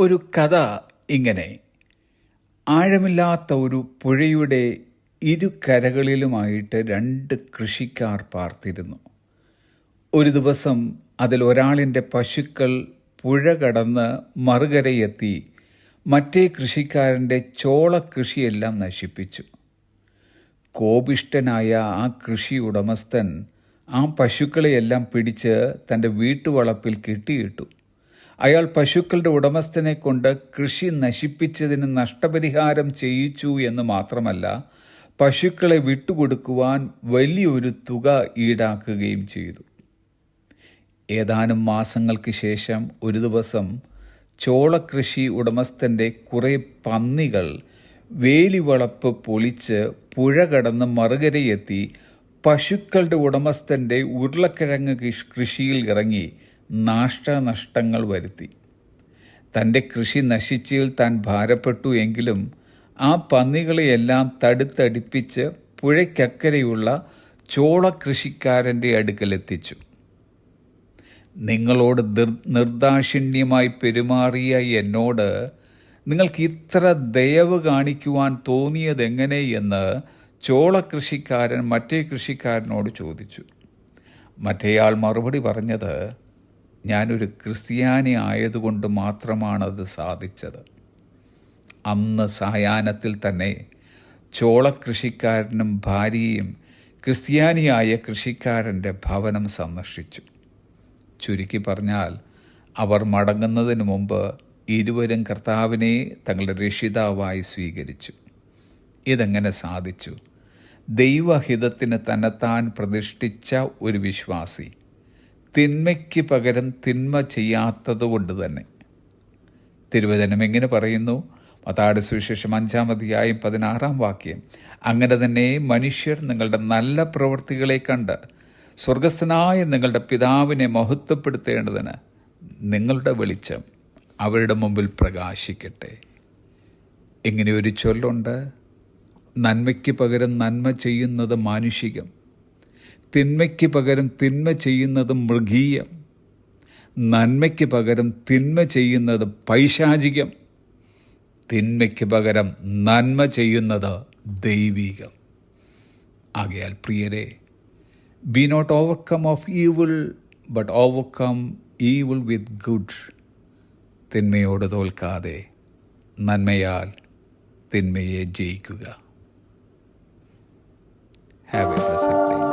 ഒരു കഥ ഇങ്ങനെ. ആഴമില്ലാത്ത ഒരു പുഴയുടെ ഇരുകരകളിലുമായിട്ട് രണ്ട് കൃഷിക്കാർ പാർത്തിരുന്നു. ഒരു ദിവസം അതിലൊരാളിൻ്റെ പശുക്കൾ പുഴ കടന്ന് മറുകരയെത്തി മറ്റേ കൃഷിക്കാരൻ്റെ ചോളകൃഷിയെല്ലാം നശിപ്പിച്ചു. കോപിഷ്ഠനായ ആ കൃഷി ഉടമസ്ഥൻ ആ പശുക്കളെയെല്ലാം പിടിച്ച് തൻ്റെ വീട്ടുവളപ്പിൽ കെട്ടിയിട്ടു. അയാൾ പശുക്കളുടെ ഉടമസ്ഥനെ കൊണ്ട് കൃഷി നശിപ്പിച്ചതിന് നഷ്ടപരിഹാരം ചെയ്യിച്ചു എന്ന് മാത്രമല്ല, പശുക്കളെ വിട്ടുകൊടുക്കുവാൻ വലിയൊരു തുക ഈടാക്കുകയും ചെയ്തു. ഏതാനും മാസങ്ങൾക്ക് ശേഷം ഒരു ദിവസം ചോളകൃഷി ഉടമസ്ഥൻ്റെ കുറേ പന്നികൾ വേലിവളപ്പ് പൊളിച്ച് പുഴ കടന്ന് മറുകരയെത്തി പശുക്കളുടെ ഉടമസ്ഥൻ്റെ ഉരുളക്കിഴങ്ങ് കൃഷിയിൽ ഇറങ്ങി നാശനഷ്ടങ്ങൾ വരുത്തി. തൻ്റെ കൃഷി നശിച്ചതിൽ താൻ ഭാരപ്പെട്ടു എങ്കിലും ആ പന്നികളെയെല്ലാം തടുത്തടിപ്പിച്ച് പുഴയ്ക്കക്കരെയുള്ള ചോളകൃഷിക്കാരൻ്റെ അടുക്കലെത്തിച്ചു. നിങ്ങളോട് നിർദാക്ഷിണ്യമായി പെരുമാറിയ എന്നോട് നിങ്ങൾക്ക് ഇത്ര ദയവ് കാണിക്കുവാൻ തോന്നിയതെങ്ങനെ എന്ന് ചോളകൃഷിക്കാരൻ മറ്റേ കൃഷിക്കാരനോട് ചോദിച്ചു. മറ്റേയാൾ മറുപടി പറഞ്ഞത്, ഞാനൊരു ക്രിസ്ത്യാനി ആയതുകൊണ്ട് മാത്രമാണത് സാധിച്ചത്. അന്ന് സായാഹ്നത്തിൽ തന്നെ ചോളകൃഷിക്കാരനും ഭാര്യയും ക്രിസ്ത്യാനിയായ കൃഷിക്കാരൻ്റെ ഭവനം സന്ദർശിച്ചു. ചുരുക്കി പറഞ്ഞാൽ, അവർ മടങ്ങുന്നതിന് മുമ്പ് ഇരുവരും കർത്താവിനെ തങ്ങളുടെ രക്ഷിതാവായി സ്വീകരിച്ചു. ഇതെങ്ങനെ സാധിച്ചു? ദൈവഹിതത്തിന് തന്നെത്താൻ പ്രതിഷ്ഠിച്ച ഒരു വിശ്വാസി തിന്മയ്ക്ക് പകരം തിന്മ ചെയ്യാത്തതുകൊണ്ട് തന്നെ. തിരുവചനം എങ്ങനെ പറയുന്നു? മത്തായിയുടെ സുവിശേഷം 5-16 അങ്ങനെ തന്നെ മനുഷ്യർ നിങ്ങളുടെ നല്ല പ്രവൃത്തികളെ കണ്ട് സ്വർഗസ്ഥനായ നിങ്ങളുടെ പിതാവിനെ മഹത്വപ്പെടുത്തേണ്ടതിന് നിങ്ങളുടെ വെളിച്ചം അവരുടെ മുമ്പിൽ പ്രകാശിക്കട്ടെ. ഇങ്ങനെയൊരു ചൊല്ലുണ്ട്, നന്മയ്ക്ക് പകരം നന്മ ചെയ്യുന്നത് മാനുഷികം, തിന്മയ്ക്ക് പകരം തിന്മ ചെയ്യുന്നത് മൃഗീയം, നന്മയ്ക്ക് പകരം തിന്മ ചെയ്യുന്നത് പൈശാചികം, തിന്മയ്ക്ക് പകരം നന്മ ചെയ്യുന്നത് ദൈവികം. ആകയാൽ പ്രിയരെ, be not overcome of evil but overcome evil with good. തിന്മയോട് തോൽക്കാതെ നന്മയാൽ തിന്മയെ ജയിക്കുക. Have a blessed day.